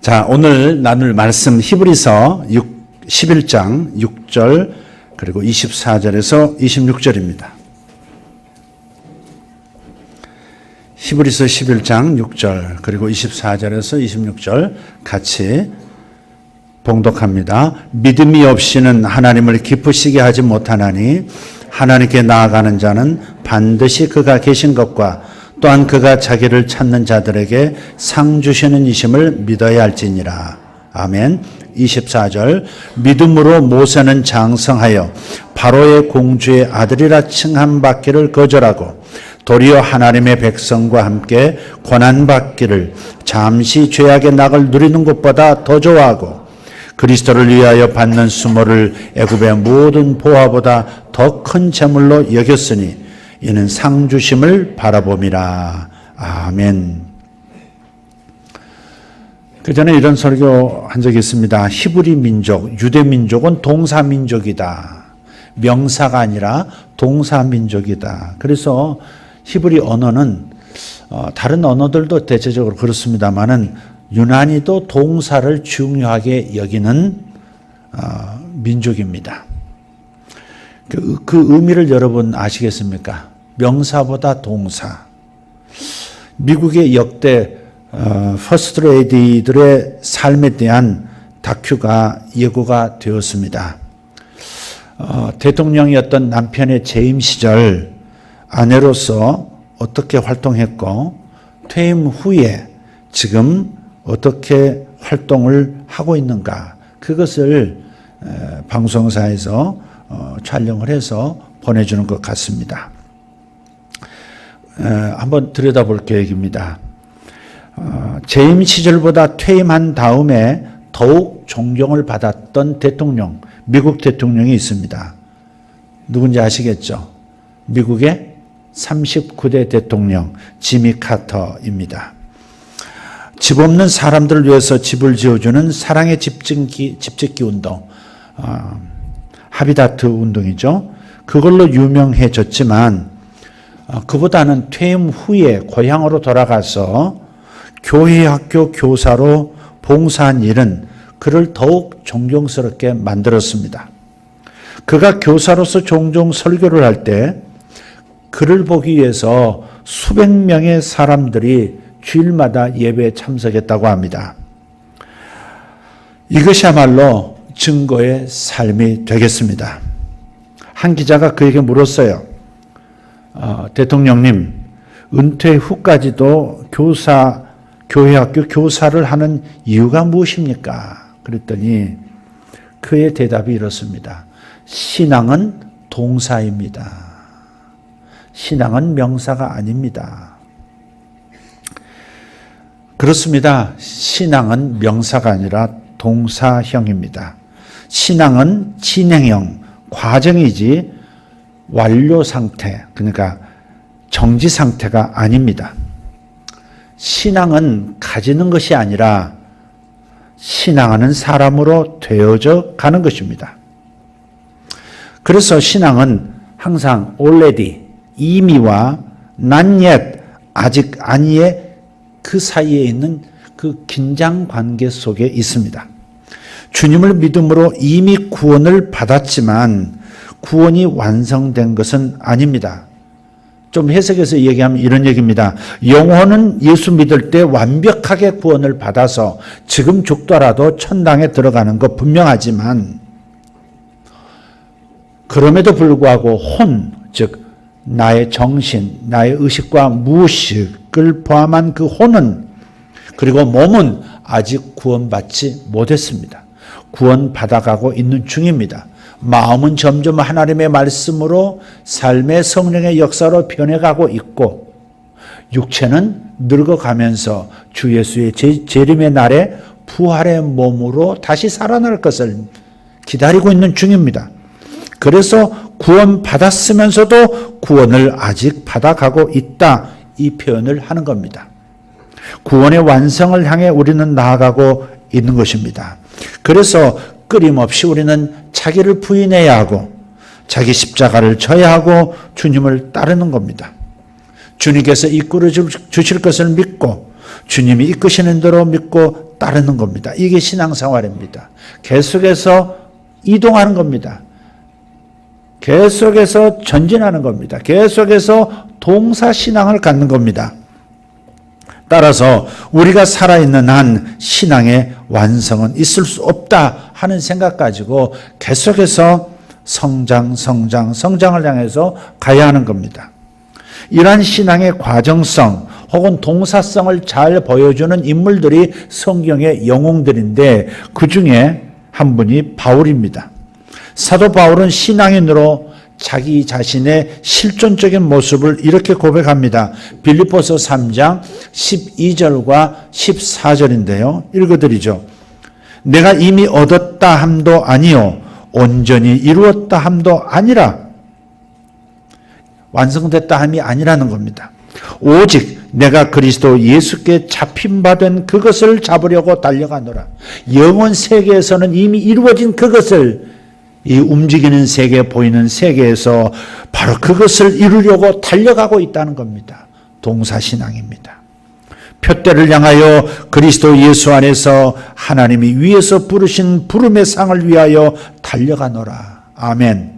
자, 오늘 나눌 말씀 히브리서 11장 6절 그리고 24절에서 26절입니다. 히브리서 11장 6절 그리고 24절에서 26절 같이 봉독합니다. 믿음이 없이는 하나님을 기쁘시게 하지 못하나니 하나님께 나아가는 자는 반드시 그가 계신 것과 또한 그가 자기를 찾는 자들에게 상 주시는 이심을 믿어야 할지니라. 아멘. 24절 믿음으로 모세는 장성하여 바로의 공주의 아들이라 칭함받기를 거절하고 도리어 하나님의 백성과 함께 고난받기를 잠시 죄악의 낙을 누리는 것보다 더 좋아하고 그리스도를 위하여 받는 수모를 애굽의 모든 보화보다 더 큰 재물로 여겼으니 이는 상 주심을 바라봄이라. 아멘. 그 전에 이런 설교 한 적이 있습니다. 히브리 민족, 유대 민족은 동사 민족이다. 명사가 아니라 동사 민족이다. 그래서 히브리 언어는 다른 언어들도 대체적으로 그렇습니다만은 유난히도 동사를 중요하게 여기는 민족입니다. 그 의미를 여러분 아시겠습니까? 명사보다 동사. 미국의 역대 퍼스트 레이디들의 삶에 대한 다큐가 예고가 되었습니다. 대통령이었던 남편의 재임 시절 아내로서 어떻게 활동했고 퇴임 후에 지금 어떻게 활동을 하고 있는가, 그것을 방송사에서 촬영을 해서 보내주는 것 같습니다. 한번 들여다볼 계획입니다. 재임 시절보다 퇴임한 다음에 더욱 존경을 받았던 대통령, 미국 대통령이 있습니다. 누군지 아시겠죠? 미국의 39대 대통령 지미 카터입니다. 집 없는 사람들을 위해서 집을 지어주는 사랑의 집짓기 운동, 하비다트 운동이죠. 그걸로 유명해졌지만 그보다는 퇴임 후에 고향으로 돌아가서 교회 학교 교사로 봉사한 일은 그를 더욱 존경스럽게 만들었습니다. 그가 교사로서 종종 설교를 할 때 그를 보기 위해서 수백 명의 사람들이 주일마다 예배에 참석했다고 합니다. 이것이야말로 증거의 삶이 되겠습니다. 한 기자가 그에게 물었어요. 대통령님, 은퇴 후까지도 교회 학교 교사를 하는 이유가 무엇입니까? 그랬더니 그의 대답이 이렇습니다. 신앙은 동사입니다. 신앙은 명사가 아닙니다. 그렇습니다. 신앙은 명사가 아니라 동사형입니다. 신앙은 진행형, 과정이지 완료 상태, 그러니까 정지 상태가 아닙니다. 신앙은 가지는 것이 아니라 신앙하는 사람으로 되어져 가는 것입니다. 그래서 신앙은 항상 already, 이미와 not yet, 아직 아니의 그 사이에 있는 그 긴장 관계 속에 있습니다. 주님을 믿음으로 이미 구원을 받았지만 구원이 완성된 것은 아닙니다. 좀 해석해서 얘기하면 이런 얘기입니다. 영혼은 예수 믿을 때 완벽하게 구원을 받아서 지금 죽더라도 천당에 들어가는 것 분명하지만 그럼에도 불구하고 혼, 즉 나의 정신, 나의 의식과 무의식을 포함한 그 혼은, 그리고 몸은 아직 구원받지 못했습니다. 구원받아가고 있는 중입니다. 마음은 점점 하나님의 말씀으로 삶의 성령의 역사로 변해가고 있고 육체는 늙어가면서 주 예수의 재림의 날에 부활의 몸으로 다시 살아날 것을 기다리고 있는 중입니다. 그래서 구원받았으면서도 구원을 아직 받아가고 있다, 이 표현을 하는 겁니다. 구원의 완성을 향해 우리는 나아가고 있는 것입니다. 그래서 끊임없이 우리는 자기를 부인해야 하고 자기 십자가를 져야 하고 주님을 따르는 겁니다. 주님께서 이끌어 주실 것을 믿고 주님이 이끄시는 대로 믿고 따르는 겁니다. 이게 신앙생활입니다. 계속해서 이동하는 겁니다. 계속해서 전진하는 겁니다. 계속해서 동사신앙을 갖는 겁니다. 따라서 우리가 살아있는 한 신앙의 완성은 있을 수 없다 하는 생각 가지고 계속해서 성장을 향해서 가야 하는 겁니다. 이러한 신앙의 과정성 혹은 동사성을 잘 보여주는 인물들이 성경의 영웅들인데 그 중에 한 분이 바울입니다. 사도 바울은 신앙인으로 자기 자신의 실존적인 모습을 이렇게 고백합니다. 빌립보서 3장 12절과 14절인데요. 읽어드리죠. 내가 이미 얻었다 함도 아니요 온전히 이루었다 함도 아니라 완성됐다 함이 아니라는 겁니다. 오직 내가 그리스도 예수께 잡힌 바 된 그것을 잡으려고 달려가노라. 영원 세계에서는 이미 이루어진 그것을 이 움직이는 세계, 보이는 세계에서 바로 그것을 이루려고 달려가고 있다는 겁니다. 동사신앙입니다. 표대를 향하여 그리스도 예수 안에서 하나님이 위에서 부르신 부름의 상을 위하여 달려가노라. 아멘.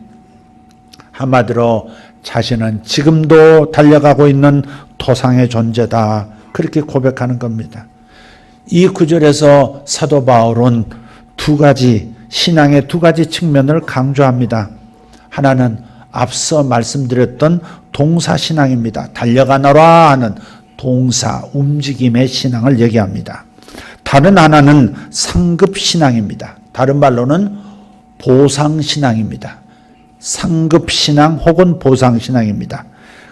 한마디로 자신은 지금도 달려가고 있는 토상의 존재다. 그렇게 고백하는 겁니다. 이 구절에서 사도 바울은 신앙의 두 가지 측면을 강조합니다. 하나는 앞서 말씀드렸던 동사신앙입니다. 달려가노라 하는 동사, 움직임의 신앙을 얘기합니다. 다른 하나는 상급신앙입니다. 다른 말로는 보상신앙입니다. 상급신앙 혹은 보상신앙입니다.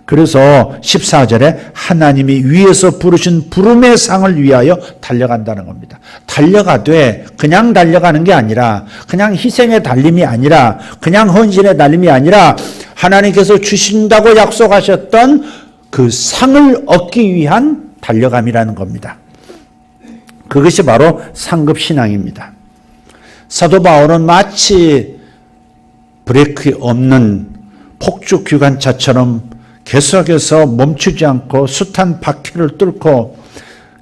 그래서 14절에 하나님이 위에서 부르신 부름의 상을 위하여 달려간다는 겁니다. 달려가되 그냥 달려가는 게 아니라 그냥 희생의 달림이 아니라 그냥 헌신의 달림이 아니라 하나님께서 주신다고 약속하셨던 그 상을 얻기 위한 달려감이라는 겁니다. 그것이 바로 상급신앙입니다. 사도 바울은 마치 브레이크 없는 폭주 기관차처럼 계속해서 멈추지 않고 숱한 바퀴를 뚫고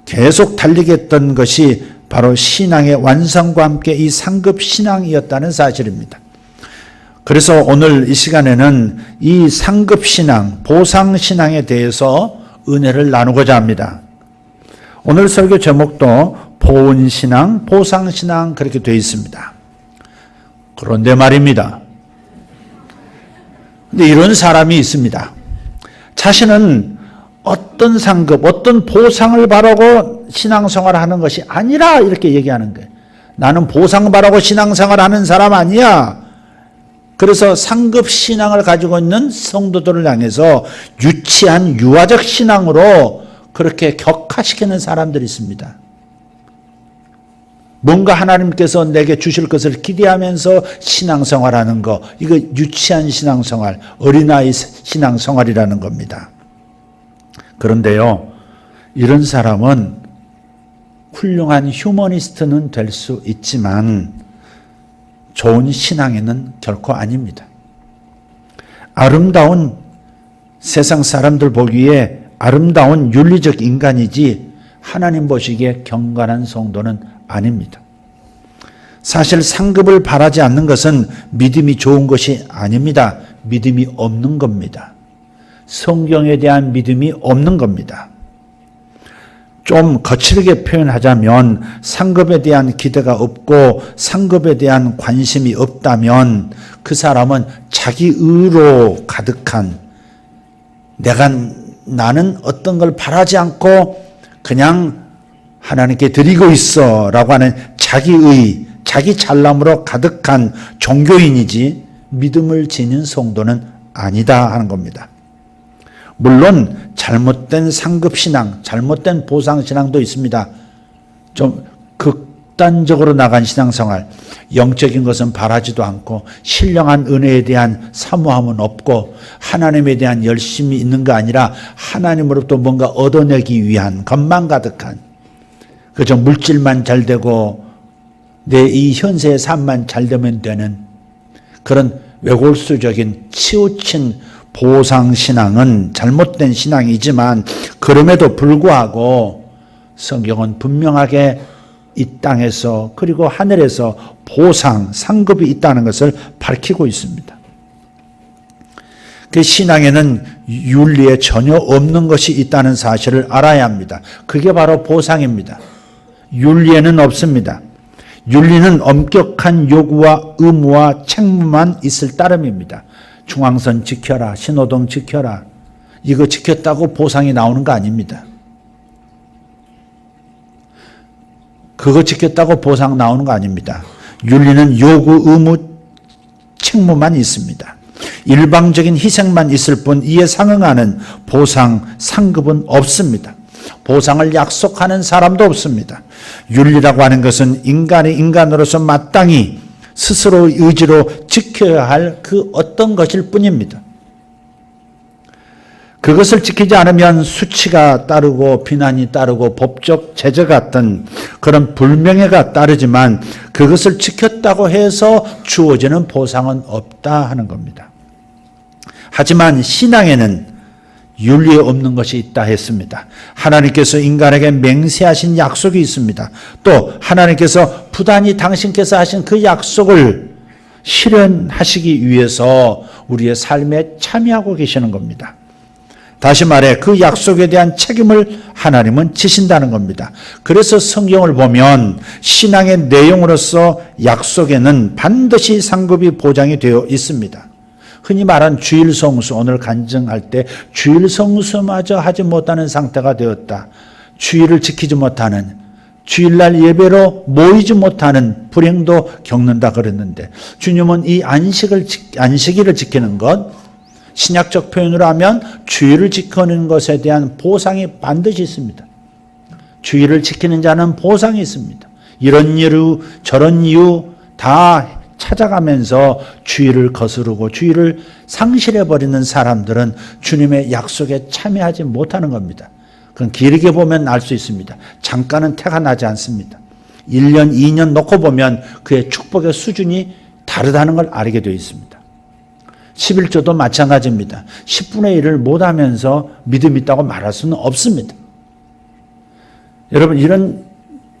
계속 달리겠던 것이 바로 신앙의 완성과 함께 이 상급신앙이었다는 사실입니다. 그래서 오늘 이 시간에는 이 상급신앙, 보상신앙에 대해서 은혜를 나누고자 합니다. 오늘 설교 제목도 보은신앙, 보상신앙 그렇게 되어 있습니다. 그런데 말입니다. 근데 이런 사람이 있습니다. 자신은 어떤 상급, 어떤 보상을 바라고 신앙생활을 하는 것이 아니라 이렇게 얘기하는 거예요. 나는 보상 바라고 신앙생활을 하는 사람 아니야. 그래서 상급 신앙을 가지고 있는 성도들을 향해서 유치한 유아적 신앙으로 그렇게 격화시키는 사람들이 있습니다. 뭔가 하나님께서 내게 주실 것을 기대하면서 신앙생활하는 거, 이거 유치한 신앙생활, 어린아이 신앙생활이라는 겁니다. 그런데요, 이런 사람은 훌륭한 휴머니스트는 될 수 있지만 좋은 신앙인은 결코 아닙니다. 아름다운 세상 사람들 보기에 아름다운 윤리적 인간이지 하나님 보시기에 경건한 성도는 아닙니다. 사실 상급을 바라지 않는 것은 믿음이 좋은 것이 아닙니다. 믿음이 없는 겁니다. 성경에 대한 믿음이 없는 겁니다. 좀 거칠게 표현하자면 상급에 대한 기대가 없고 상급에 대한 관심이 없다면 그 사람은 자기 의로 가득한 나는 어떤 걸 바라지 않고 그냥 하나님께 드리고 있어 라고 하는 자기의, 자기 잘남으로 가득한 종교인이지 믿음을 지닌 성도는 아니다 하는 겁니다. 물론 잘못된 상급신앙, 잘못된 보상신앙도 있습니다. 좀 극단적으로 나간 신앙생활, 영적인 것은 바라지도 않고 신령한 은혜에 대한 사모함은 없고 하나님에 대한 열심이 있는 거 아니라 하나님으로부터 뭔가 얻어내기 위한 것만 가득한, 그저 물질만 잘 되고 내 이 현세의 삶만 잘 되면 되는 그런 외골수적인 치우친 보상신앙은 잘못된 신앙이지만 그럼에도 불구하고 성경은 분명하게 이 땅에서 그리고 하늘에서 보상, 상급이 있다는 것을 밝히고 있습니다. 그 신앙에는 윤리에 전혀 없는 것이 있다는 사실을 알아야 합니다. 그게 바로 보상입니다. 윤리에는 없습니다. 윤리는 엄격한 요구와 의무와 책무만 있을 따름입니다. 중앙선 지켜라, 신호등 지켜라. 이거 지켰다고 보상이 나오는 거 아닙니다. 그거 지켰다고 보상 나오는 거 아닙니다. 윤리는 요구, 의무, 책무만 있습니다. 일방적인 희생만 있을 뿐 이에 상응하는 보상, 상급은 없습니다. 보상을 약속하는 사람도 없습니다. 윤리라고 하는 것은 인간이 인간으로서 마땅히 스스로 의지로 지켜야 할 그 어떤 것일 뿐입니다. 그것을 지키지 않으면 수치가 따르고 비난이 따르고 법적 제재 같은 그런 불명예가 따르지만 그것을 지켰다고 해서 주어지는 보상은 없다 하는 겁니다. 하지만 신앙에는 윤리에 없는 것이 있다 했습니다. 하나님께서 인간에게 맹세하신 약속이 있습니다. 또 하나님께서 부단히 당신께서 하신 그 약속을 실현하시기 위해서 우리의 삶에 참여하고 계시는 겁니다. 다시 말해 그 약속에 대한 책임을 하나님은 지신다는 겁니다. 그래서 성경을 보면 신앙의 내용으로서 약속에는 반드시 상급이 보장이 되어 있습니다. 흔히 말한 주일 성수, 오늘 간증할 때 주일 성수마저 하지 못하는 상태가 되었다. 주일을 지키지 못하는, 주일날 예배로 모이지 못하는 불행도 겪는다 그랬는데 주님은 이 안식일을 지키는 것, 신약적 표현으로 하면 주일을 지키는 것에 대한 보상이 반드시 있습니다. 주일을 지키는 자는 보상이 있습니다. 이런 이유 저런 이유 다 찾아가면서 주일을 거스르고 주일을 상실해버리는 사람들은 주님의 약속에 참여하지 못하는 겁니다. 그건 길게 보면 알 수 있습니다. 잠깐은 태가 나지 않습니다. 1년, 2년 놓고 보면 그의 축복의 수준이 다르다는 걸 알게 되어 있습니다. 11조도 마찬가지입니다. 10분의 1을 못하면서 믿음 있다고 말할 수는 없습니다. 여러분 이런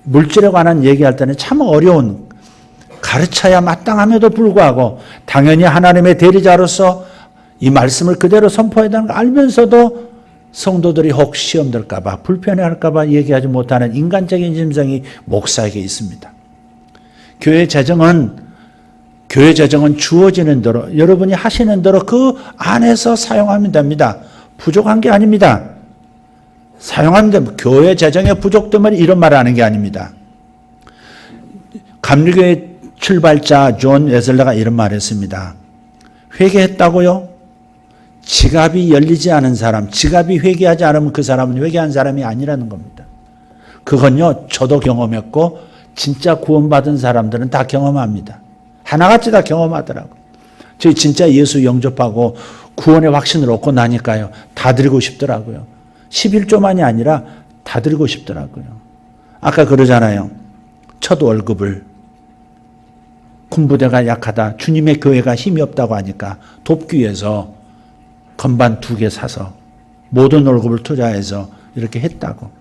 물질에 관한 얘기할 때는 참 어려운, 가르쳐야 마땅함에도 불구하고 당연히 하나님의 대리자로서 이 말씀을 그대로 선포해야 되는 걸 알면서도 성도들이 혹 시험 들까 봐 불편해할까 봐 얘기하지 못하는 인간적인 심성이 목사에게 있습니다. 교회 재정은 주어지는 대로 여러분이 하시는 대로 그 안에서 사용하면 됩니다. 부족한 게 아닙니다. 사용하면 됩니다. 교회 재정의 부족됨을 이런 말을 하는 게 아닙니다. 감리교회 출발자 존 웨슬레가 이런 말을 했습니다. 회개했다고요? 지갑이 열리지 않은 사람, 지갑이 회개하지 않으면 그 사람은 회개한 사람이 아니라는 겁니다. 그건요, 저도 경험했고 진짜 구원받은 사람들은 다 경험합니다. 하나같이 다 경험하더라고요. 저희 진짜 예수 영접하고 구원의 확신을 얻고 나니까요, 다 드리고 싶더라고요. 11조만이 아니라 다 드리고 싶더라고요. 아까 그러잖아요. 첫 월급을 군부대가 약하다, 주님의 교회가 힘이 없다고 하니까 돕기 위해서 건반 2개 사서 모든 월급을 투자해서 이렇게 했다고.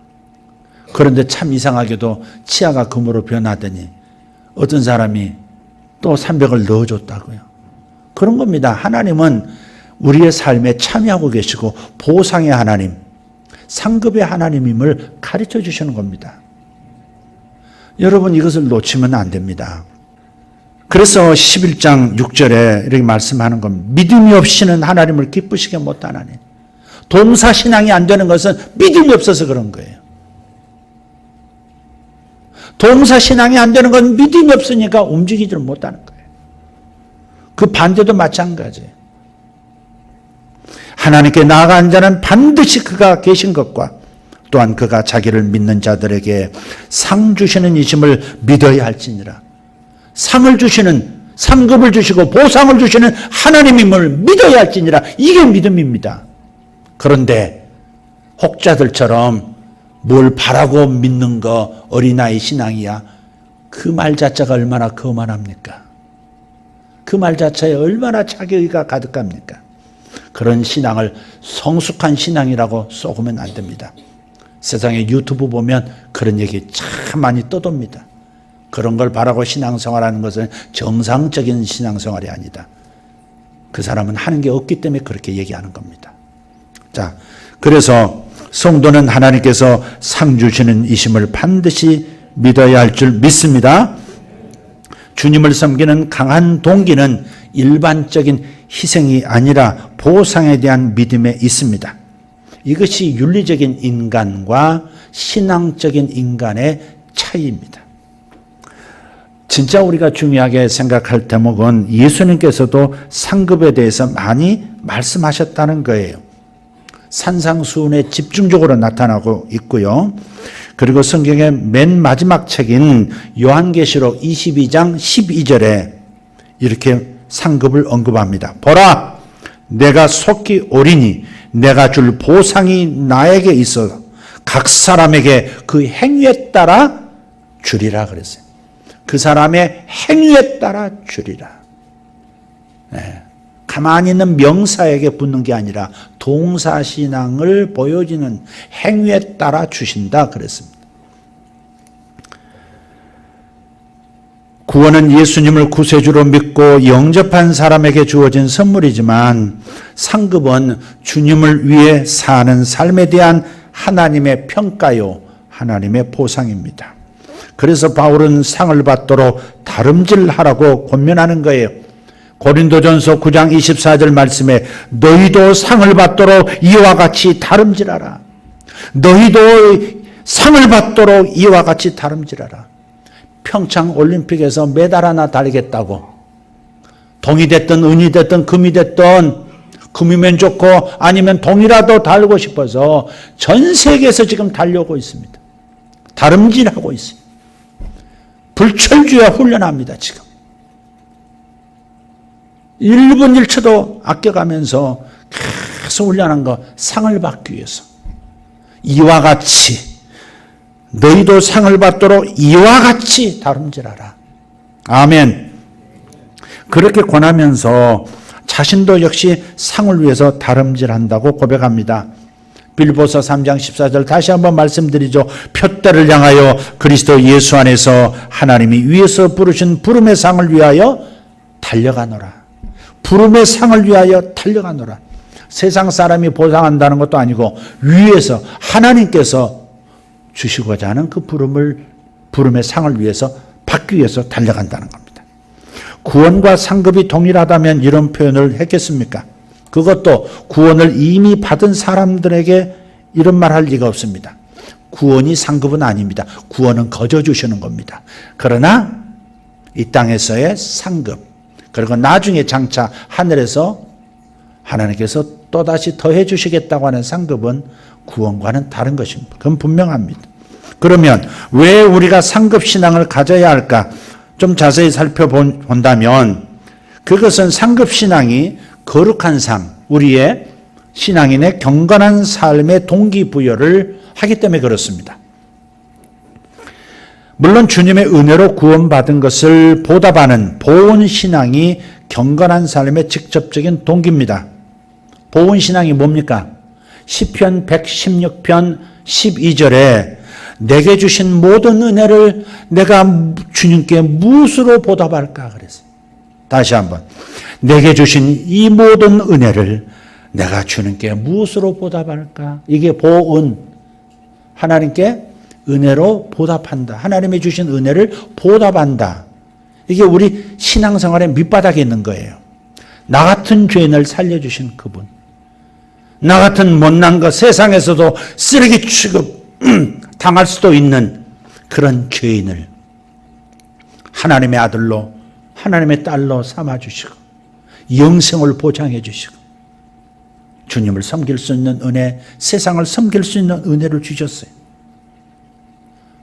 그런데 참 이상하게도 치아가 금으로 변하더니 어떤 사람이 또 300을 넣어줬다고요. 그런 겁니다. 하나님은 우리의 삶에 참여하고 계시고 보상의 하나님, 상급의 하나님임을 가르쳐 주시는 겁니다. 여러분 이것을 놓치면 안 됩니다. 그래서 11장 6절에 이렇게 말씀하는 겁니다. 믿음이 없이는 하나님을 기쁘시게 못하나니. 동사신앙이 안 되는 것은 믿음이 없어서 그런 거예요. 동사신앙이 안 되는 건 믿음이 없으니까 움직이지를 못하는 거예요. 그 반대도 마찬가지예요. 하나님께 나아간 자는 반드시 그가 계신 것과 또한 그가 자기를 믿는 자들에게 상 주시는 이심을 믿어야 할지니라. 상을 주시는, 상급을 주시고 보상을 주시는 하나님임을 믿어야 할지니라. 이게 믿음입니다. 그런데 혹자들처럼 뭘 바라고 믿는 거 어린아이 신앙이야. 그 말 자체가 얼마나 거만합니까? 그 말 자체에 얼마나 자기의가 가득합니까? 그런 신앙을 성숙한 신앙이라고 쏘으면 안 됩니다. 세상에 유튜브 보면 그런 얘기 참 많이 떠돕니다. 그런 걸 바라고 신앙생활하는 것은 정상적인 신앙생활이 아니다. 그 사람은 하는 게 없기 때문에 그렇게 얘기하는 겁니다. 자, 그래서 성도는 하나님께서 상 주시는 이심을 반드시 믿어야 할 줄 믿습니다. 주님을 섬기는 강한 동기는 일반적인 희생이 아니라 보상에 대한 믿음에 있습니다. 이것이 윤리적인 인간과 신앙적인 인간의 차이입니다. 진짜 우리가 중요하게 생각할 대목은 예수님께서도 상급에 대해서 많이 말씀하셨다는 거예요. 산상수훈에 집중적으로 나타나고 있고요. 그리고 성경의 맨 마지막 책인 요한계시록 22장 12절에 이렇게 상급을 언급합니다. 보라, 내가 속히 오리니 내가 줄 보상이 나에게 있어 각 사람에게 그 행위에 따라 주리라 그랬어요. 그 사람의 행위에 따라 주리라. 네. 가만히 있는 명사에게 붙는 게 아니라 동사신앙을 보여주는 행위에 따라 주신다 그랬습니다. 구원은 예수님을 구세주로 믿고 영접한 사람에게 주어진 선물이지만 상급은 주님을 위해 사는 삶에 대한 하나님의 평가요, 하나님의 보상입니다. 그래서 바울은 상을 받도록 다름질하라고 권면하는 거예요. 고린도전서 9장 24절 말씀에 너희도 상을 받도록 이와 같이 다름질하라. 너희도 상을 받도록 이와 같이 다름질하라. 평창 올림픽에서 메달 하나 달겠다고 동이 됐든 은이 됐든 금이 됐든 금이면 좋고 아니면 동이라도 달고 싶어서 전 세계에서 지금 달려오고 있습니다. 다름질하고 있어요. 불철주야 훈련합니다. 지금 1분 1초도 아껴가면서 계속 훈련한 거 상을 받기 위해서 이와 같이 너희도 상을 받도록 이와 같이 다름질하라. 아멘. 그렇게 권하면서 자신도 역시 상을 위해서 다름질한다고 고백합니다. 빌보서 3장 14절 다시 한번 말씀드리죠. 푯대를 향하여 그리스도 예수 안에서 하나님이 위에서 부르신 부름의 상을 위하여 달려가노라. 부름의 상을 위하여 달려가노라. 세상 사람이 보상한다는 것도 아니고 위에서 하나님께서 주시고자 하는 그 부름의 상을 위해서 받기 위해서 달려간다는 겁니다. 구원과 상급이 동일하다면 이런 표현을 했겠습니까? 그것도 구원을 이미 받은 사람들에게 이런 말 할 리가 없습니다. 구원이 상급은 아닙니다. 구원은 거저 주시는 겁니다. 그러나 이 땅에서의 상급, 그리고 나중에 장차 하늘에서 하나님께서 또다시 더해 주시겠다고 하는 상급은 구원과는 다른 것입니다. 그건 분명합니다. 그러면 왜 우리가 상급 신앙을 가져야 할까? 좀 자세히 살펴본다면 그것은 상급 신앙이 거룩한 삶, 우리의 신앙인의 경건한 삶의 동기부여를 하기 때문에 그렇습니다. 물론 주님의 은혜로 구원받은 것을 보답하는 보온 신앙이 경건한 삶의 직접적인 동기입니다. 보온 신앙이 뭡니까? 시편 116편 12절에 내게 주신 모든 은혜를 내가 주님께 무엇으로 보답할까 그랬어요. 다시 한번. 내게 주신 이 모든 은혜를 내가 주님께 무엇으로 보답할까? 이게 보은. 하나님께 은혜로 보답한다. 하나님이 주신 은혜를 보답한다. 이게 우리 신앙생활의 밑바닥에 있는 거예요. 나 같은 죄인을 살려주신 그분. 나 같은 못난 것, 세상에서도 쓰레기 취급 당할 수도 있는 그런 죄인을 하나님의 아들로, 하나님의 딸로 삼아주시고 영생을 보장해 주시고 주님을 섬길 수 있는 은혜, 세상을 섬길 수 있는 은혜를 주셨어요.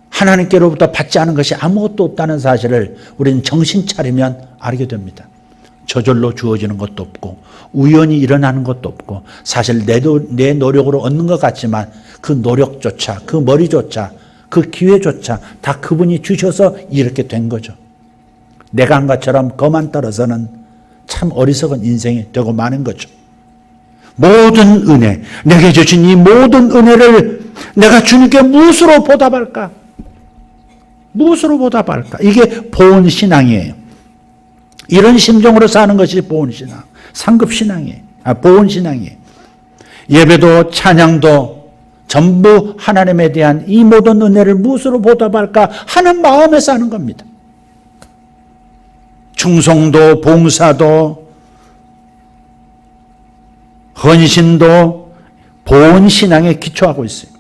하나님께로부터 받지 않은 것이 아무것도 없다는 사실을 우리는 정신 차리면 알게 됩니다. 저절로 주어지는 것도 없고 우연히 일어나는 것도 없고 사실 내 노력으로 얻는 것 같지만 그 노력조차, 그 머리조차, 그 기회조차 다 그분이 주셔서 이렇게 된 거죠. 내가 한 것처럼 거만 떨어서는 참 어리석은 인생이 되고 마는 거죠. 모든 은혜, 내게 주신 이 모든 은혜를 내가 주님께 무엇으로 보답할까? 무엇으로 보답할까? 이게 보온신앙이에요. 이런 심정으로 사는 것이 보온신앙, 상급신앙이에요. 보온신앙이에요. 예배도 찬양도 전부 하나님에 대한 이 모든 은혜를 무엇으로 보답할까 하는 마음에 사는 겁니다. 충성도, 봉사도, 헌신도 보온신앙에 기초하고 있어요.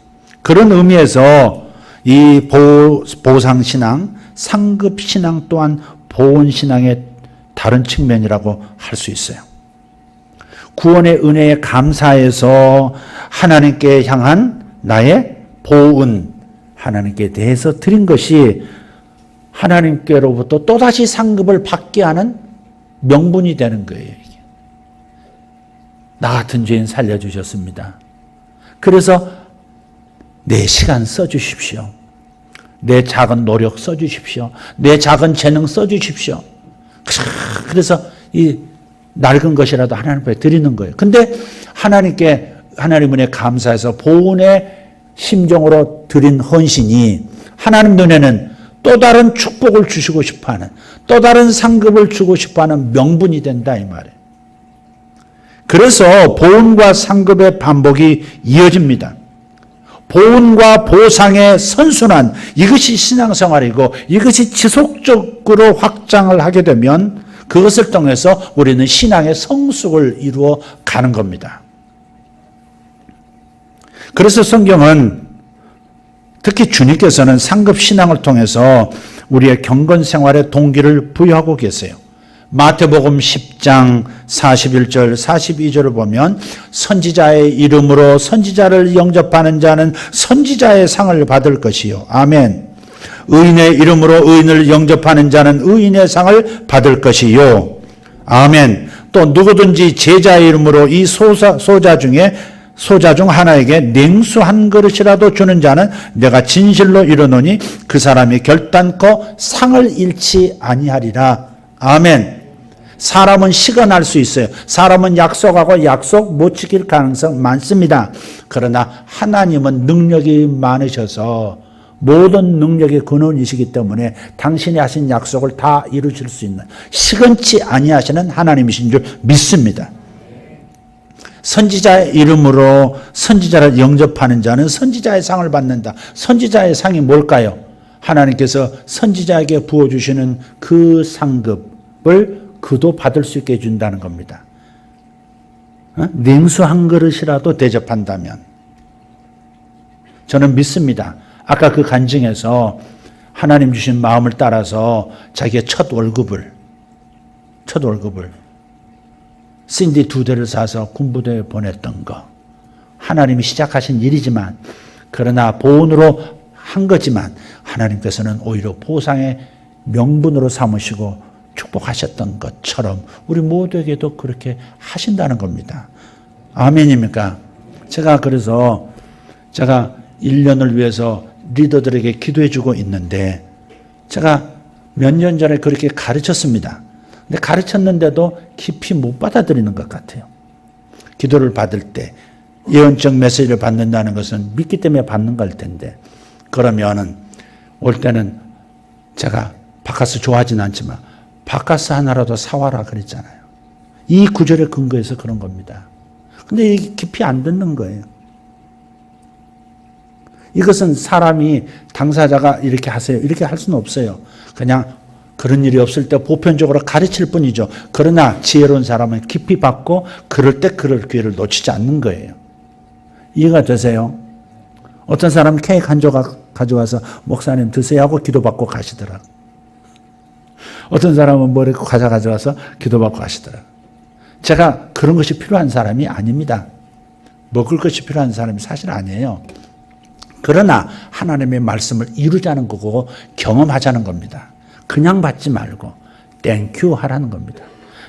그런 의미에서 이 보상신앙, 상급신앙 또한 보온신앙의 다른 측면이라고 할 수 있어요. 구원의 은혜에 감사해서 하나님께 향한 나의 보은, 하나님께 대해서 드린 것이 하나님께로부터 또다시 상급을 받게 하는 명분이 되는 거예요. 나 같은 죄인 살려주셨습니다. 그래서 내 시간 써주십시오. 내 작은 노력 써주십시오. 내 작은 재능 써주십시오. 그래서 이 낡은 것이라도 하나님 앞에 드리는 거예요. 근데 하나님 은혜에 감사해서 보은의 심정으로 드린 헌신이 하나님 눈에는 또 다른 축복을 주시고 싶어하는, 또 다른 상급을 주고 싶어하는 명분이 된다 이 말이에요. 그래서 보은과 상급의 반복이 이어집니다. 보은과 보상의 선순환, 이것이 신앙생활이고 이것이 지속적으로 확장을 하게 되면 그것을 통해서 우리는 신앙의 성숙을 이루어 가는 겁니다. 그래서 성경은 특히 주님께서는 상급신앙을 통해서 우리의 경건생활의 동기를 부여하고 계세요. 마태복음 10장 41절 42절을 보면 선지자의 이름으로 선지자를 영접하는 자는 선지자의 상을 받을 것이요. 아멘. 의인의 이름으로 의인을 영접하는 자는 의인의 상을 받을 것이요. 아멘. 또 누구든지 제자의 이름으로 이 소자 중 하나에게 냉수 한 그릇이라도 주는 자는 내가 진실로 이르노니 그 사람이 결단코 상을 잃지 아니하리라. 아멘. 사람은 시간할 수 있어요. 사람은 약속하고 약속 못 지킬 가능성 많습니다. 그러나 하나님은 능력이 많으셔서 모든 능력의 근원이시기 때문에 당신이 하신 약속을 다 이루실 수 있는 시건치 아니하시는 하나님이신 줄 믿습니다. 선지자의 이름으로 선지자를 영접하는 자는 선지자의 상을 받는다. 선지자의 상이 뭘까요? 하나님께서 선지자에게 부어주시는 그 상급을 그도 받을 수 있게 해준다는 겁니다. 냉수 한 그릇이라도 대접한다면 저는 믿습니다. 아까 그 간증에서 하나님 주신 마음을 따라서 자기의 첫 월급을 신디 2대를 사서 군부대에 보냈던 거, 하나님이 시작하신 일이지만 그러나 보온으로 한 거지만 하나님께서는 오히려 보상의 명분으로 삼으시고 축복하셨던 것처럼 우리 모두에게도 그렇게 하신다는 겁니다. 아멘입니까? 제가 1년을 위해서 리더들에게 기도해 주고 있는데 제가 몇 년 전에 그렇게 가르쳤습니다. 근데 가르쳤는데도 깊이 못 받아들이는 것 같아요. 기도를 받을 때 예언적 메시지를 받는다는 것은 믿기 때문에 받는 걸 텐데 그러면은 올 때는 제가 바카스 좋아하진 않지만 바카스 하나라도 사와라 그랬잖아요. 이 구절에 근거해서 그런 겁니다. 근데 이게 깊이 안 듣는 거예요. 이것은 사람이 당사자가 이렇게 하세요. 이렇게 할 수는 없어요. 그냥 그런 일이 없을 때 보편적으로 가르칠 뿐이죠. 그러나 지혜로운 사람은 깊이 받고 그럴 때 그럴 기회를 놓치지 않는 거예요. 이해가 되세요? 어떤 사람은 케이크 한 조각 가져와서 목사님 드세요 하고 기도받고 가시더라고요. 어떤 사람은 뭐 이렇게 과자 가져와서 기도받고 가시더라고요. 제가 그런 것이 필요한 사람이 아닙니다. 먹을 것이 필요한 사람이 사실 아니에요. 그러나 하나님의 말씀을 이루자는 거고 경험하자는 겁니다. 그냥 받지 말고 땡큐 하라는 겁니다.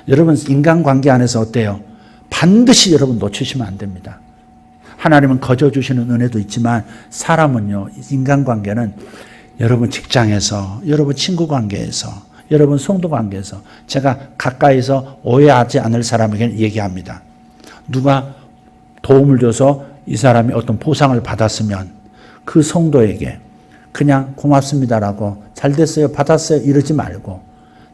여러분 인간관계 안에서 어때요? 반드시 여러분 놓치시면 안 됩니다. 하나님은 거저 주시는 은혜도 있지만 사람은요, 인간관계는 여러분 직장에서, 여러분 친구관계에서, 여러분 성도관계에서 제가 가까이서 오해하지 않을 사람에게 얘기합니다. 누가 도움을 줘서 이 사람이 어떤 보상을 받았으면 그 성도에게 그냥 고맙습니다라고 잘 됐어요, 받았어요 이러지 말고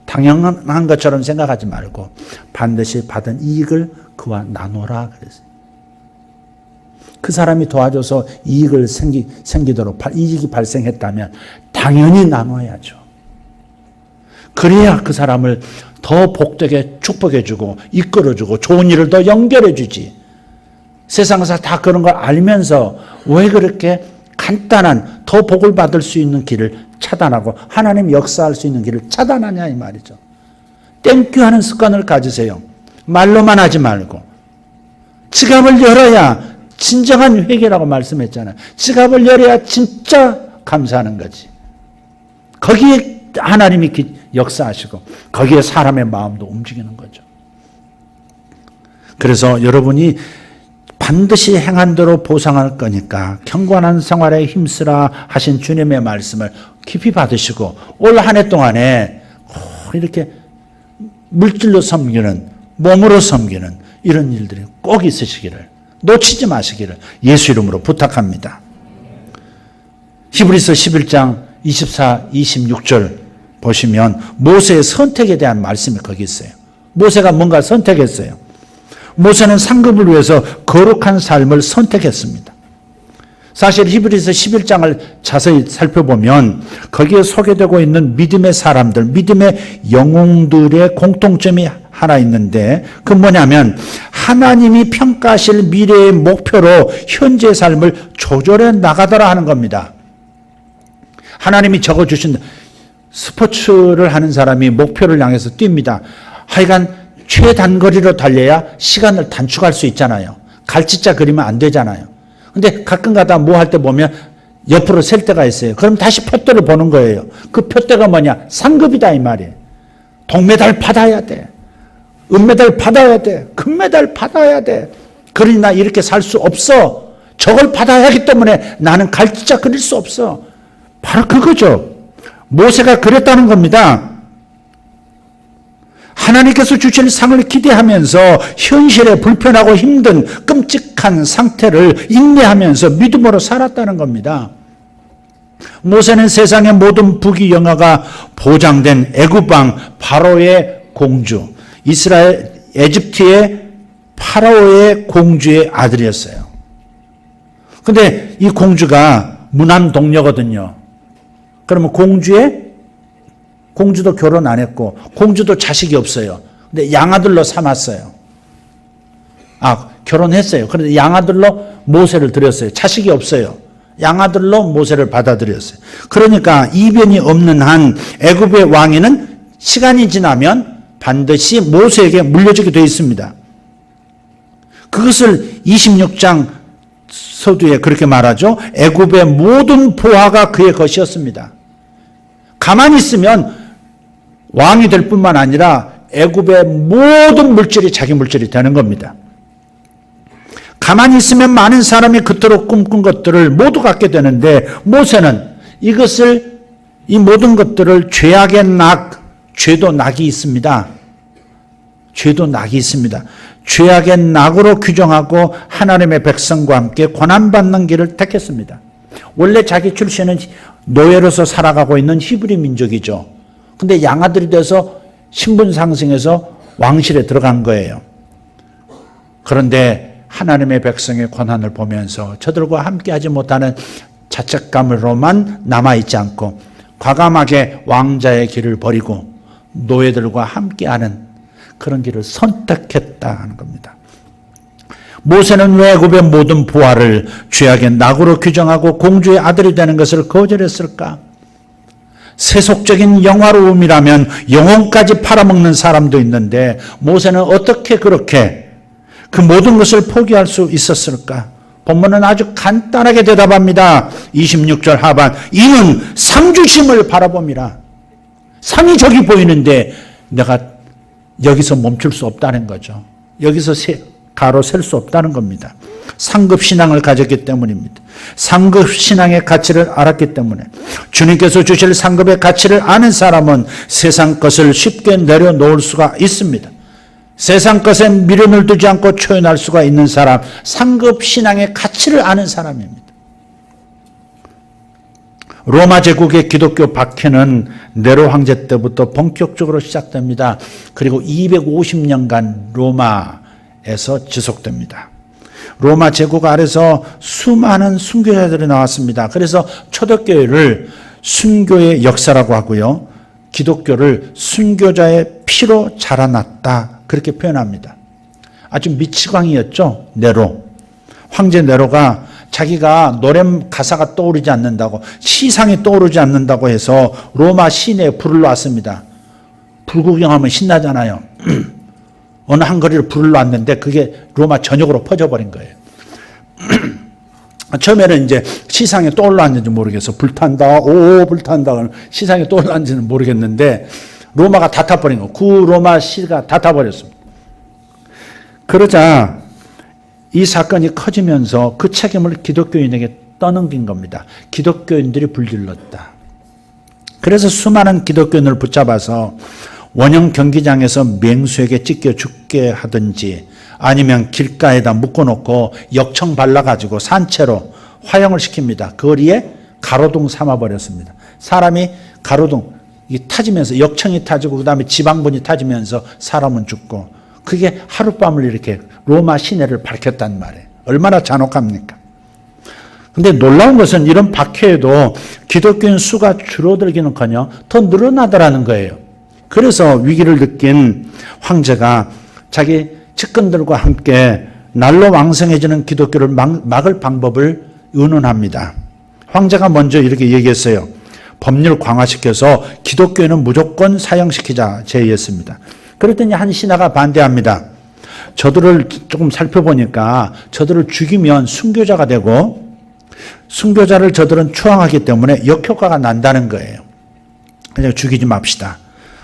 당연한 것처럼 생각하지 말고 반드시 받은 이익을 그와 나누라 그랬어요. 그 사람이 도와줘서 이익을 생기도록 이익이 발생했다면 당연히 나눠야죠. 그래야 그 사람을 더 복되게 축복해주고 이끌어주고 좋은 일을 더 연결해주지. 세상에서 다 그런 걸 알면서 왜 그렇게 간단한 더 복을 받을 수 있는 길을 차단하고 하나님 역사할 수 있는 길을 차단하냐 이 말이죠. 땡큐 하는 습관을 가지세요. 말로만 하지 말고. 지갑을 열어야 진정한 회개라고 말씀했잖아요. 지갑을 열어야 진짜 감사하는 거지. 거기에 하나님이 역사하시고 거기에 사람의 마음도 움직이는 거죠. 그래서 여러분이 반드시 행한 대로 보상할 거니까 경건한 생활에 힘쓰라 하신 주님의 말씀을 깊이 받으시고 올 한 해 동안에 이렇게 물질로 섬기는, 몸으로 섬기는 이런 일들이 꼭 있으시기를 놓치지 마시기를 예수 이름으로 부탁합니다. 히브리서 11장 24, 26절 보시면 모세의 선택에 대한 말씀이 거기 있어요. 모세가 뭔가 선택했어요. 모세는 상급을 위해서 거룩한 삶을 선택했습니다. 사실 히브리서 11장을 자세히 살펴보면 거기에 소개되고 있는 믿음의 사람들, 믿음의 영웅들의 공통점이 하나 있는데 그 뭐냐면 하나님이 평가하실 미래의 목표로 현재의 삶을 조절해 나가더라 하는 겁니다. 하나님이 적어주신 스포츠를 하는 사람이 목표를 향해서 뜁니다. 하여간 최단거리로 달려야 시간을 단축할 수 있잖아요. 갈치자 그리면 안 되잖아요. 근데 가끔 가다 뭐 할 때 보면 옆으로 셀 때가 있어요. 그럼 다시 표대를 보는 거예요. 그 표대가 뭐냐? 상급이다 이 말이에요. 동메달 받아야 돼. 은메달 받아야 돼. 금메달 받아야 돼. 그러니 나 이렇게 살 수 없어. 저걸 받아야 하기 때문에 나는 갈치자 그릴 수 없어. 바로 그거죠. 모세가 그랬다는 겁니다. 하나님께서 주실 상을 기대하면서 현실에 불편하고 힘든 끔찍한 상태를 인내하면서 믿음으로 살았다는 겁니다. 모세는 세상의 모든 부귀 영화가 보장된 애굽 왕 바로의 공주, 에집트의 파라오의 공주의 아들이었어요. 근데 이 공주가 무남동녀거든요. 그러면 공주도 결혼 안 했고 공주도 자식이 없어요. 근데 양아들로 삼았어요. 결혼했어요. 그런데 양아들로 모세를 드렸어요. 자식이 없어요. 양아들로 모세를 받아들였어요. 그러니까 이변이 없는 한 애굽의 왕위는 시간이 지나면 반드시 모세에게 물려주게 되어 있습니다. 그것을 26장 서두에 그렇게 말하죠. 애굽의 모든 보화가 그의 것이었습니다. 가만히 있으면 왕이 될 뿐만 아니라 애굽의 모든 물질이 자기 물질이 되는 겁니다. 가만히 있으면 많은 사람이 그토록 꿈꾼 것들을 모두 갖게 되는데 모세는 이 모든 것들을 죄도 낙이 있습니다. 죄도 낙이 있습니다. 죄악의 낙으로 규정하고 하나님의 백성과 함께 고난받는 길을 택했습니다. 원래 자기 출신은 노예로서 살아가고 있는 히브리 민족이죠. 근데 양아들이 돼서 신분 상승해서 왕실에 들어간 거예요. 그런데 하나님의 백성의 고난을 보면서 저들과 함께하지 못하는 자책감으로만 남아있지 않고 과감하게 왕자의 길을 버리고 노예들과 함께하는 그런 길을 선택했다 하는 겁니다. 모세는 왜 애굽의 모든 부하를 죄악의 낙으로 규정하고 공주의 아들이 되는 것을 거절했을까? 세속적인 영화로움이라면 영혼까지 팔아먹는 사람도 있는데 모세는 어떻게 그렇게 그 모든 것을 포기할 수 있었을까? 본문은 아주 간단하게 대답합니다. 26절 하반 이는 상 주심을 바라봅니다. 상이 저기 보이는데 내가 여기서 멈출 수 없다는 거죠. 여기서 가로 셀 수 없다는 겁니다. 상급 신앙을 가졌기 때문입니다. 상급 신앙의 가치를 알았기 때문에 주님께서 주실 상급의 가치를 아는 사람은 세상 것을 쉽게 내려놓을 수가 있습니다. 세상 것에 미련을 두지 않고 초연할 수가 있는 사람, 상급 신앙의 가치를 아는 사람입니다. 로마 제국의 기독교 박해는 네로 황제 때부터 본격적으로 시작됩니다. 그리고 250년간 로마에서 지속됩니다. 로마 제국 아래서 수많은 순교자들이 나왔습니다. 그래서 초대교회를 순교의 역사라고 하고요. 기독교를 순교자의 피로 자라났다. 그렇게 표현합니다. 아주 미치광이였죠. 네로. 황제 네로가 자기가 노래 가사가 떠오르지 않는다고, 시상이 떠오르지 않는다고 해서 로마 시내에 불을 놨습니다. 불 구경하면 신나잖아요. 어느 한 거리를 불을 놨는데 그게 로마 전역으로 퍼져버린 거예요. 처음에는 이제 시상에 떠올랐는지 모르겠어. 불탄다, 오, 불탄다. 시상에 떠올랐는지는 모르겠는데 로마가 다 타버린 거. 구로마 시가 다 타버렸습니다. 그러자 이 사건이 커지면서 그 책임을 기독교인에게 떠넘긴 겁니다. 기독교인들이 불질렀다. 그래서 수많은 기독교인을 붙잡아서 원형 경기장에서 맹수에게 찢겨 죽게 하든지 아니면 길가에다 묶어놓고 역청 발라가지고 산채로 화형을 시킵니다. 거리에 가로등 삼아버렸습니다. 사람이 가로등 타지면서 역청이 타지고 그 다음에 지방분이 타지면서 사람은 죽고 그게 하룻밤을 이렇게 로마 시내를 밝혔단 말이에요. 얼마나 잔혹합니까? 근데 놀라운 것은 이런 박해에도 기독교인 수가 줄어들기는커녕 더 늘어나더라는 거예요. 그래서 위기를 느낀 황제가 자기 측근들과 함께 날로 왕성해지는 기독교를 막을 방법을 의논합니다. 황제가 먼저 이렇게 얘기했어요. 법률 강화시켜서 기독교인은 무조건 사형시키자 제의했습니다. 그랬더니 한 신하가 반대합니다. 저들을 조금 살펴보니까 저들을 죽이면 순교자가 되고 순교자를 저들은 추앙하기 때문에 역효과가 난다는 거예요. 그냥 죽이지 맙시다.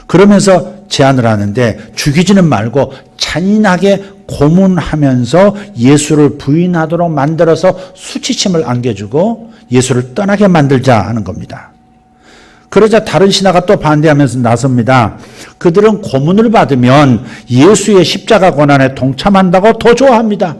그러면서 제안을 하는데 죽이지는 말고 잔인하게 고문하면서 예수를 부인하도록 만들어서 수치침을 안겨주고 예수를 떠나게 만들자 하는 겁니다. 그러자 다른 신하가 또 반대하면서 나섭니다. 그들은 고문을 받으면 예수의 십자가 고난에 동참한다고 더 좋아합니다.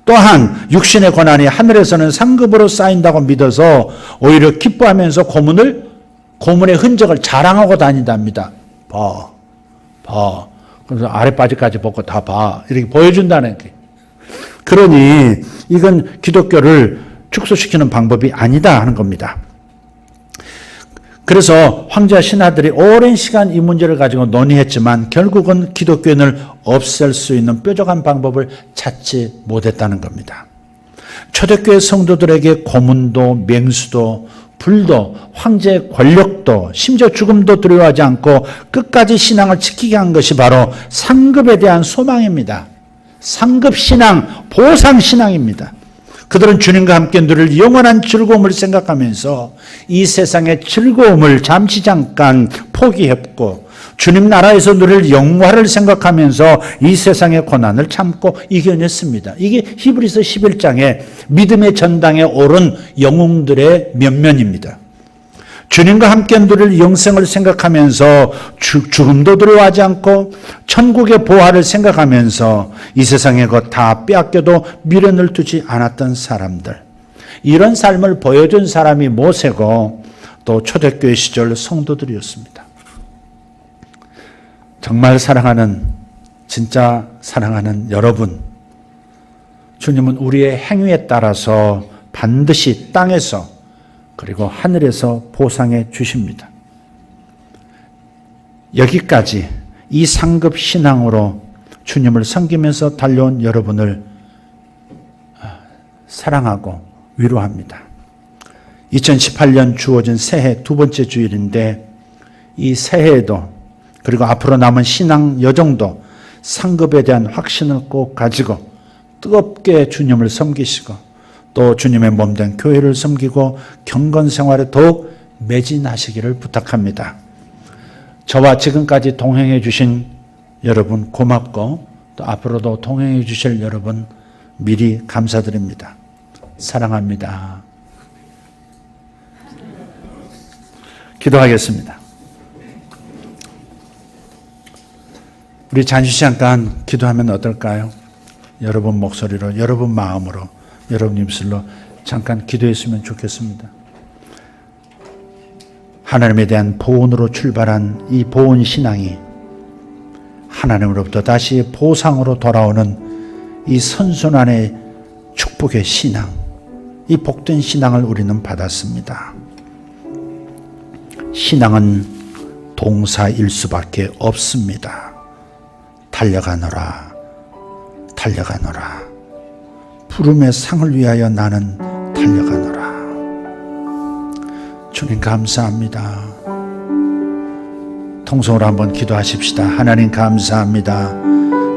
또한 육신의 고난이 하늘에서는 상급으로 쌓인다고 믿어서 오히려 기뻐하면서 고문의 흔적을 자랑하고 다닌답니다. 봐. 그래서 아랫바지까지 벗고 다 봐. 이렇게 보여준다는 게. 그러니 이건 기독교를 축소시키는 방법이 아니다 하는 겁니다. 그래서 황제와 신하들이 오랜 시간 이 문제를 가지고 논의했지만 결국은 기독교인을 없앨 수 있는 뾰족한 방법을 찾지 못했다는 겁니다. 초대교회 성도들에게 고문도 맹수도 불도 황제의 권력도 심지어 죽음도 두려워하지 않고 끝까지 신앙을 지키게 한 것이 바로 상급에 대한 소망입니다. 상급신앙, 보상신앙입니다. 그들은 주님과 함께 누릴 영원한 즐거움을 생각하면서 이 세상의 즐거움을 잠깐 포기했고 주님 나라에서 누릴 영화를 생각하면서 이 세상의 고난을 참고 이겨냈습니다. 이게 히브리서 11장의 믿음의 전당에 오른 영웅들의 면면입니다. 주님과 함께 누릴 영생을 생각하면서 죽음도 두려워하지 않고 천국의 보화를 생각하면서 이 세상의 것 다 빼앗겨도 미련을 두지 않았던 사람들. 이런 삶을 보여준 사람이 모세고 또 초대교회 시절 성도들이었습니다. 정말 진짜 사랑하는 여러분, 주님은 우리의 행위에 따라서 반드시 땅에서 그리고 하늘에서 보상해 주십니다. 여기까지 이 상급 신앙으로 주님을 섬기면서 달려온 여러분을 사랑하고 위로합니다. 2018년 주어진 새해 두 번째 주일인데 이 새해에도 그리고 앞으로 남은 신앙 여정도 상급에 대한 확신을 꼭 가지고 뜨겁게 주님을 섬기시고 또 주님의 몸된 교회를 섬기고 경건 생활에 더욱 매진하시기를 부탁합니다. 저와 지금까지 동행해 주신 여러분 고맙고 또 앞으로도 동행해 주실 여러분 미리 감사드립니다. 사랑합니다. 기도하겠습니다. 우리 잠시 잠깐 기도하면 어떨까요? 여러분 목소리로, 여러분 마음으로, 여러분 입술로 잠깐 기도했으면 좋겠습니다. 하나님에 대한 보온으로 출발한 이 보온 신앙이 하나님으로부터 다시 보상으로 돌아오는 이 선순환의 축복의 신앙, 이 복된 신앙을 우리는 받았습니다. 신앙은 동사일 수밖에 없습니다. 달려가노라, 달려가노라. 부름의 상을 위하여 나는 달려가노라. 주님 감사합니다. 통성으로 한번 기도하십시다. 하나님 감사합니다.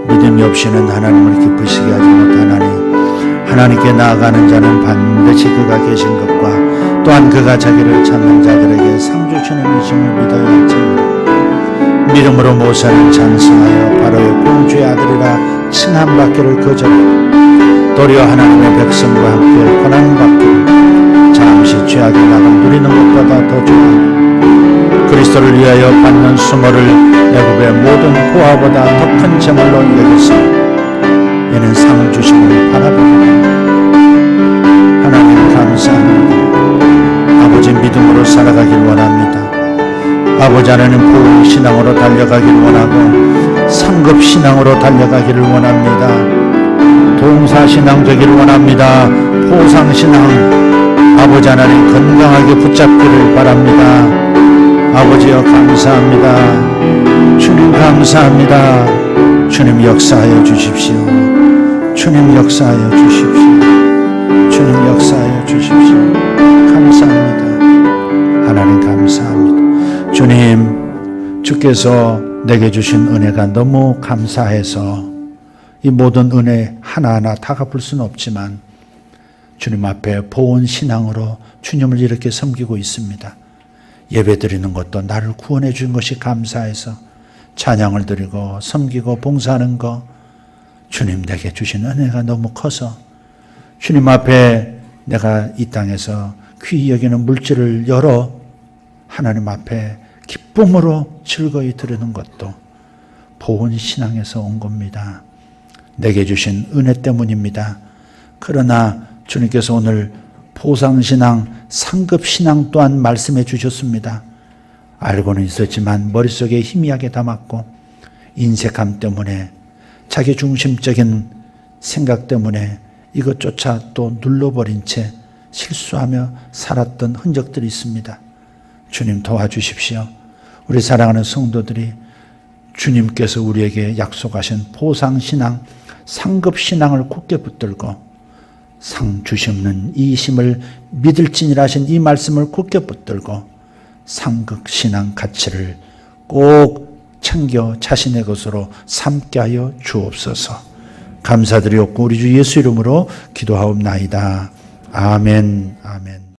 믿음이 없이는 하나님을 기쁘시게 하지 못하나니 하나님께 나아가는 자는 반드시 그가 계신 것과 또한 그가 자기를 찾는 자들에게 상 주시는 이심을 믿어야 할지니 믿음으로 모세는 찬송하여 바로의 공주의 아들이라 칭함받기를 거절하고 도리어 하나님의 백성과 함께 고난받기를 잠시 죄악의 낙을 누리는 것보다 더 좋아하고 그리스도를 위하여 받는 수모를 애굽의 모든 보화보다 더 큰 제물로 여기서 이는 상을 주심을 바라봅니다. 하나님 감사합니다. 아버지 믿음으로 살아가길 원합니다. 아버지 하나님 보온 신앙으로 달려가길 원하고 상급 신앙으로 달려가기를 원합니다. 동사 신앙 되기를 원합니다. 포상 신앙 아버지 하나님 건강하게 붙잡기를 바랍니다. 아버지여 감사합니다. 주님 감사합니다. 주님 역사하여 주십시오. 주님 역사하여 주십시오. 주님 역사하여 주십시오. 감사합니다. 하나님 감사합니다. 주님, 주께서 내게 주신 은혜가 너무 감사해서 이 모든 은혜 하나하나 다 갚을 수는 없지만 주님 앞에 보온 신앙으로 주님을 이렇게 섬기고 있습니다. 예배드리는 것도 나를 구원해 준 것이 감사해서 찬양을 드리고 섬기고 봉사하는 것 주님 내게 주신 은혜가 너무 커서 주님 앞에 내가 이 땅에서 귀히 여기는 물질을 열어 하나님 앞에 기쁨으로 즐거이 드리는 것도 보온 신앙에서 온 겁니다. 내게 주신 은혜 때문입니다. 그러나 주님께서 오늘 보상신앙, 상급신앙 또한 말씀해 주셨습니다. 알고는 있었지만 머릿속에 희미하게 담았고 인색함 때문에 자기 중심적인 생각 때문에 이것조차 또 눌러버린 채 실수하며 살았던 흔적들이 있습니다. 주님 도와주십시오. 우리 사랑하는 성도들이 주님께서 우리에게 약속하신 보상신앙, 상급신앙을 굳게 붙들고 상 주시는 이 힘을 믿을지니라 하신 이 말씀을 굳게 붙들고 상급신앙 가치를 꼭 챙겨 자신의 것으로 삼게 하여 주옵소서. 감사드리옵고 우리 주 예수 이름으로 기도하옵나이다. 아멘. 아멘.